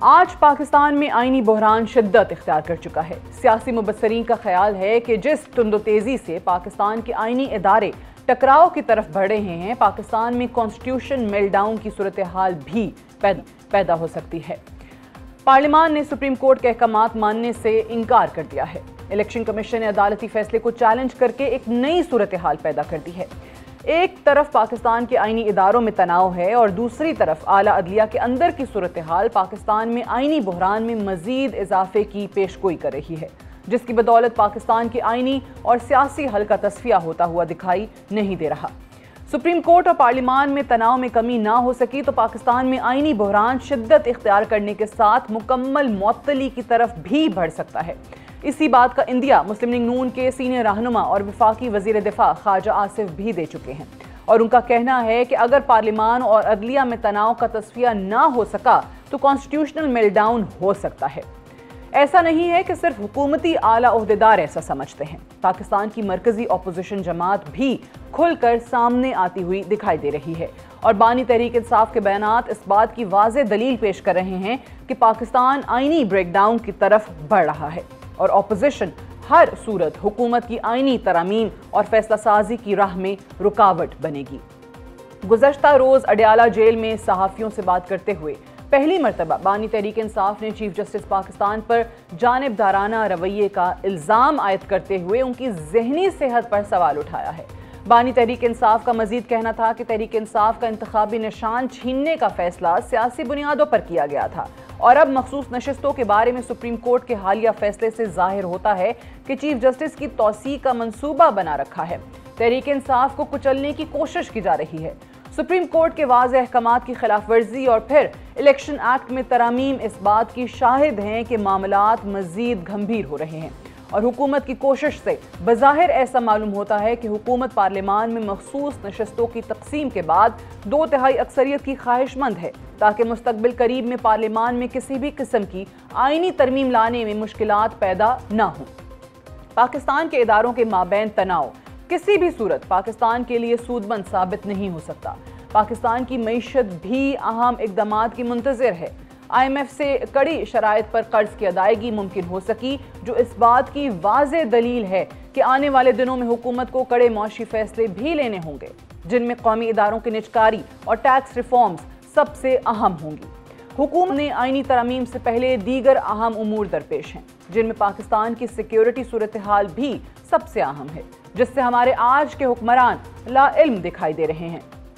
آج پاکستان میں آئینی بحران شدت اختیار کر چکا ہے۔ سیاسی مبصرین کا خیال ہے کہ جس تند و تیزی سے پاکستان کے آئینی ادارے ٹکراؤ کی طرف بڑھ رہے ہیں، پاکستان میں کانسٹیٹیوشن میلٹ ڈاؤن کی صورتحال بھی پیدا ہو سکتی ہے۔ پارلیمان نے سپریم کورٹ کے احکامات ماننے سے انکار کر دیا ہے۔ الیکشن کمیشن نے عدالتی فیصلے کو چیلنج کر کے ایک نئی صورتحال پیدا کر دی ہے۔ ایک طرف پاکستان کے آئینی اداروں میں تناؤ ہے اور دوسری طرف اعلیٰ عدلیہ کے اندر کی صورتحال پاکستان میں آئینی بحران میں مزید اضافے کی پیشگوئی کر رہی ہے، جس کی بدولت پاکستان کے آئینی اور سیاسی حل کا تصفیہ ہوتا ہوا دکھائی نہیں دے رہا۔ سپریم کورٹ اور پارلیمان میں تناؤ میں کمی نہ ہو سکی تو پاکستان میں آئینی بحران شدت اختیار کرنے کے ساتھ مکمل معطلی کی طرف بھی بڑھ سکتا ہے۔ اسی بات کا اندیا مسلم لیگ نون کے سینئر رہنما اور وفاقی وزیر دفاع خواجہ آصف بھی دے چکے ہیں، اور ان کا کہنا ہے کہ اگر پارلیمان اور عدلیہ میں تناؤ کا تصفیہ نہ ہو سکا تو کانسٹیٹیوشنل میلٹ ڈاؤن ہو سکتا ہے۔ ایسا نہیں ہے کہ صرف حکومتی اعلیٰ عہدیدار ایسا سمجھتے ہیں، پاکستان کی مرکزی اپوزیشن جماعت بھی کھل کر سامنے آتی ہوئی دکھائی دے رہی ہے، اور بانی تحریک انصاف کے بیانات اس بات کی واضح دلیل پیش کر رہے ہیں کہ پاکستان آئینی بریک ڈاؤن کی طرف بڑھ رہا ہے، اور اپوزیشن ہر صورت حکومت کی آئینی ترامیم اور فیصلہ سازی کی راہ میں رکاوٹ بنے گی۔ گزشتہ روز اڈیالہ جیل میں صحافیوں سے بات کرتے ہوئے پہلی مرتبہ بانی تحریک انصاف نے چیف جسٹس پاکستان پر جانبدارانہ رویے کا الزام عائد کرتے ہوئے ان کی ذہنی صحت پر سوال اٹھایا ہے۔ بانی تحریک انصاف کا مزید کہنا تھا کہ تحریک انصاف کا انتخابی نشان چھیننے کا فیصلہ سیاسی بنیادوں پر کیا گیا تھا، اور اب مخصوص نشستوں کے بارے میں سپریم کورٹ کے حالیہ فیصلے سے ظاہر ہوتا ہے کہ چیف جسٹس کی توسیع کا منصوبہ بنا رکھا ہے۔ تحریک انصاف کو کچلنے کی کوشش کی جا رہی ہے۔ سپریم کورٹ کے واضح احکامات کی خلاف ورزی اور پھر الیکشن ایکٹ میں ترامیم اس بات کی شاہد ہیں کہ معاملات مزید گھمبیر ہو رہے ہیں، اور حکومت کی کوشش سے بظاہر ایسا معلوم ہوتا ہے کہ حکومت پارلیمان میں مخصوص نشستوں کی تقسیم کے بعد 2/3 اکثریت کی خواہش مند ہے، تاکہ مستقبل قریب میں پارلیمان میں کسی بھی قسم کی آئینی ترمیم لانے میں مشکلات پیدا نہ ہوں۔ پاکستان کے اداروں کے مابین تناؤ کسی بھی صورت پاکستان کے لیے سود مند ثابت نہیں ہو سکتا۔ پاکستان کی معیشت بھی اہم اقدامات کی منتظر ہے۔ آئی ایم ایف سے کڑی شرائط پر قرض کی ادائیگی ممکن ہو سکی، جو اس بات کی واضح دلیل ہے کہ آنے والے دنوں میں حکومت کو کڑے معاشی فیصلے بھی لینے ہوں گے، جن میں قومی اداروں کی نجکاری اور ٹیکس ریفارمز سب سے اہم ہوں گی۔ حکومت نے آئینی ترامیم سے پہلے دیگر اہم امور درپیش ہیں، جن میں پاکستان کی سیکیورٹی صورتحال بھی سب سے اہم ہے، جس سے ہمارے آج کے حکمران لا علم دکھائی دے رہے ہیں۔